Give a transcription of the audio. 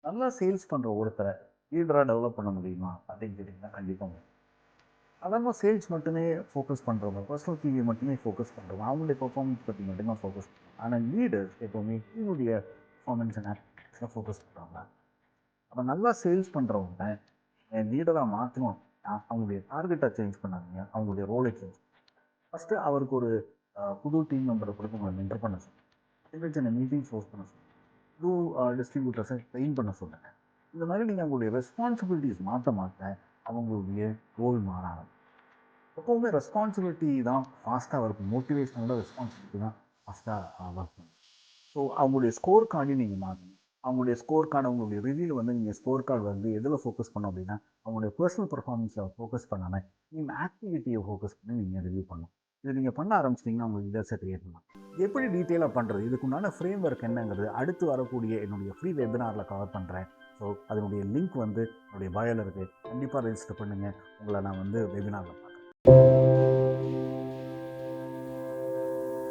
நல்லா சேல்ஸ் பண்ணுற ஒருத்தரை லீடராக டெவலப் பண்ண முடியுமா அப்படின்னு கேட்டிங்கன்னா கண்டிப்பாக முடியும். சாதாரண சேல்ஸ் மட்டுமே ஃபோக்கஸ் பண்ணுறவங்க, பர்சனல் டிவி மட்டுமே ஃபோக்கஸ் பண்ணுறவங்க, அவங்களுடைய பெர்ஃபார்மன்ஸ் பற்றி மட்டும்தான் ஃபோக்கஸ் பண்ணுவாங்க. ஆனால் லீடர்ஸ் எப்போவுமே டீமுடைய பெர்ஃபார்மன்ஸ் அண்ட் ஆக்டிவிட்டீஸில் ஃபோக்கஸ் பண்ணுறாங்க. அப்போ நல்லா சேல்ஸ் பண்ணுறவங்க என் லீடராக மாற்றணும். அவங்களுடைய டார்கெட்டை சேஞ்ச் பண்ணாதீங்க, அவங்களுடைய ரோலை சேஞ்ச். ஃபஸ்ட்டு அவருக்கு ஒரு புது டீம் மெம்பரை கொடுத்து உங்களை மென்டர் பண்ண சொல்லுங்கள். சின்ன சின்ன மீட்டிங்ஸ் ஹோஸ்ட் பண்ண சொல்லுங்கள். புது டிஸ்ட்ரிபியூட்டர்ஸை ட்ரெயின் பண்ண சொல்லுங்கள். இந்த மாதிரி நீங்கள் அவங்களுடைய ரெஸ்பான்சிபிலிட்டிஸ் மாற்ற மாற்ற அவங்களுடைய ரோல் மாற ஆரம்பிக்கும். எப்போவுமே ரெஸ்பான்சிபிலிட்டி தான் ஃபாஸ்ட்டாக இருக்கும். மோட்டிவேஷனோட ரெஸ்பான்சிபிலிட்டி தான் ஃபாஸ்ட்டாக ஒர்க் பண்ணும். ஸோ அவங்களுடைய ஸ்கோர் கார்டையும் நீங்கள் மாற்றணும். அவங்களுடைய ஸ்கோர் கார்டு, அவங்களுடைய ரிவ்யூவில் வந்து நீங்கள் ஸ்கோர் கார்டு வந்து எதில் ஃபோக்கஸ் பண்ணோம் அப்படின்னா, அவங்களுடைய பர்சனல் பர்ஃபார்மன்ஸில் ஃபோக்கஸ் பண்ணாமல் நீங்கள் ஆக்டிவிட்டியை ஃபோக்கஸ் பண்ணி நீங்கள் ரிவ்யூ பண்ணணும். இது நீங்கள் பண்ண ஆரம்பிச்சிட்டிங்கன்னா உங்களுக்கு லீடர்ஸை கிரியேட் பண்ணலாம். இது எப்படி டீட்டெயிலாக பண்ணுறது, இதுக்குண்டான ஃப்ரேம் ஒர்க் என்னங்கிறது அடுத்து வரக்கூடிய என்னுடைய ஃப்ரீ வெபினாரில் கவர் பண்ணுறேன். ஸோ அதனுடைய லிங்க் வந்து என்னுடைய பயோவில் இருக்குது. கண்டிப்பாக ரெஜிஸ்டர் பண்ணுங்கள். உங்களை நான் வந்து வெபினாரில் பார்க்குறேன்.